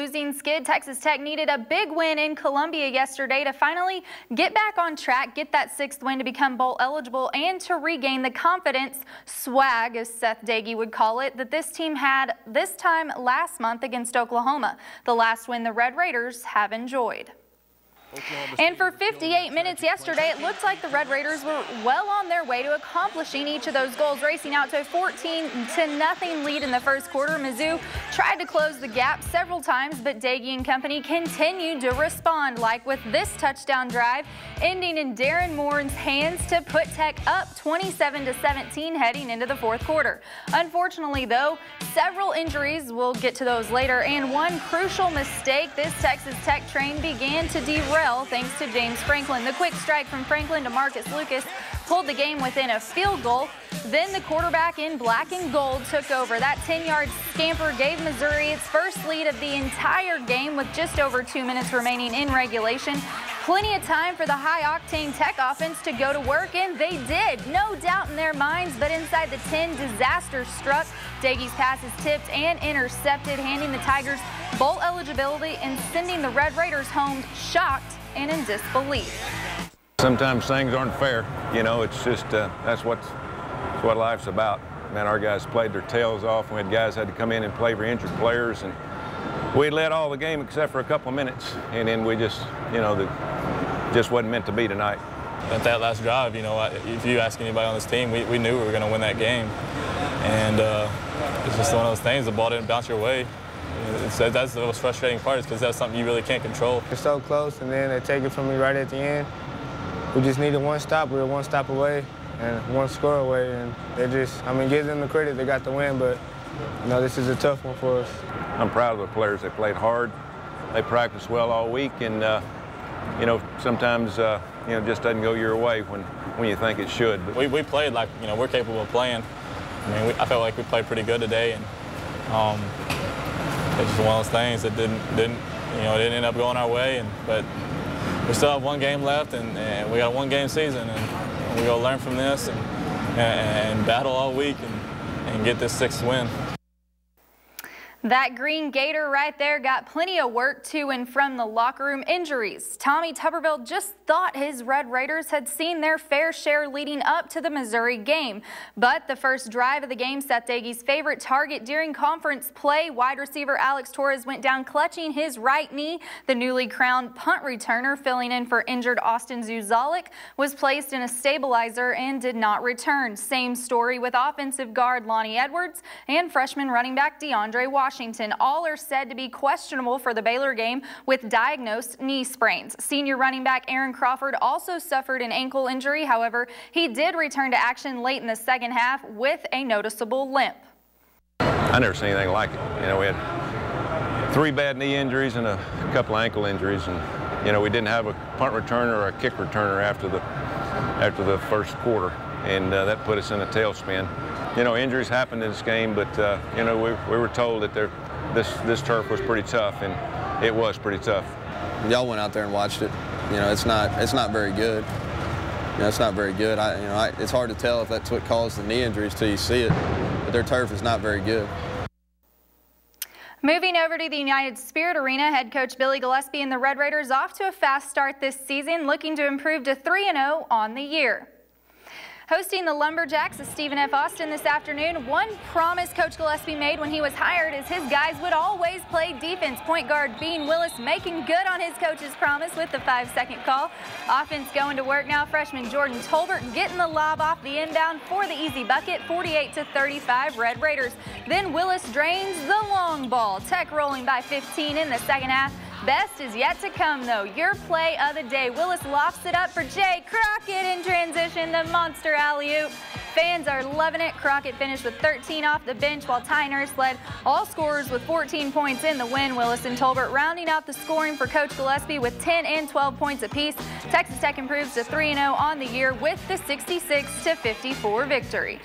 losing skid, Texas Tech needed a big win in Columbia yesterday to finally get back on track, get that 6th win to become bowl eligible, and to regain the confidence, swag, as Seth Dagey would call it, that this team had this time last month against Oklahoma, the last win the Red Raiders have enjoyed. And for 58 minutes yesterday, it looked like the Red Raiders were well on their way to accomplishing each of those goals, racing out to a 14-0 lead in the first quarter. Mizzou tried to close the gap several times, but Dagey and company continued to respond, like with this touchdown drive, ending in Darren Moore's hands to put Tech up 27-17 heading into the fourth quarter. Unfortunately, though, several injuries, we'll get to those later, and one crucial mistake, this Texas Tech train began to derail thanks to James Franklin. The quick strike from Franklin to Marcus Lucas pulled the game within a field goal. Then the quarterback in black and gold took over. That 10-yard scamper gave Missouri its first lead of the entire game with just over 2 minutes remaining in regulation. Plenty of time for the high-octane Tech offense to go to work, and they did. No doubt in their minds, but inside the 10, disaster struck. Dagey's pass is tipped and intercepted, handing the Tigers bowl eligibility and sending the Red Raiders home shocked and in disbelief. Sometimes things aren't fair. You know, it's just, that's what life's about. Man, our guys played their tails off. We had guys had to come in and play for injured players, and we led all the game except for a couple of minutes, and then we just, you know, just wasn't meant to be tonight. At that last drive, you know, if you ask anybody on this team, we knew we were going to win that game, and it's just one of those things. The ball didn't bounce your way. That's the most frustrating part, is because that's something you really can't control. It's so close, and then they take it from me right at the end. We just needed one stop. We were one stop away and one score away, and they just, I mean, give them the credit. They got the win, but, you know, this is a tough one for us. I'm proud of the players. They played hard. They practiced well all week, and, you know, sometimes, you know, it just doesn't go your way when you think it should. But we played like, you know, we're capable of playing. I mean, I felt like we played pretty good today, and it's just one of those things that didn't end up going our way. But we still have one game left, and we got a one-game season, and we got to learn from this and battle all week and get this 6th win. That Green Gator right there got plenty of work to and from the locker room. Injuries. Tommy Tuberville just thought his Red Raiders had seen their fair share leading up to the Missouri game. But the first drive of the game, Seth Dagey's favorite target during conference play, wide receiver Alex Torres went down clutching his right knee. The newly crowned punt returner, filling in for injured Austin Zuzalik, was placed in a stabilizer and did not return. Same story with offensive guard Lonnie Edwards and freshman running back DeAndre Washington. All are said to be questionable for the Baylor game with diagnosed knee sprains. Senior running back Aaron Crawford also suffered an ankle injury. However, he did return to action late in the second half with a noticeable limp. I never seen anything like it. You know, we had 3 bad knee injuries and a couple of ankle injuries, and, you know, we didn't have a punt returner or a kick returner after the first quarter, and that put us in a tailspin. You know, injuries happened in this game, but, you know, we were told that this turf was pretty tough, and it was pretty tough. Y'all went out there and watched it. You know, it's not very good. You know, it's not very good. It's hard to tell if that's what caused the knee injuries till you see it, but their turf is not very good. Moving over to the United Spirit Arena, head coach Billy Gillispie and the Red Raiders off to a fast start this season, looking to improve to 3-0 on the year. Hosting the Lumberjacks is Stephen F. Austin this afternoon. One promise Coach Gillispie made when he was hired is his guys would always play defense. Point guard Bean Willis making good on his coach's promise with the 5-second call. Offense going to work now. Freshman Jordan Tolbert getting the lob off the inbound for the easy bucket, 48-35 Red Raiders. Then Willis drains the long ball. Tech rolling by 15 in the second half. Best is yet to come, though. Your play of the day. Willis lofts it up for Jay Crockett in transition, the monster alley-oop. Fans are loving it. Crockett finished with 13 off the bench, while Ty Nurse led all scorers with 14 points in the win. Willis and Tolbert rounding out the scoring for Coach Gillispie with 10 and 12 points apiece. Texas Tech improves to 3-0 on the year with the 66-54 victory.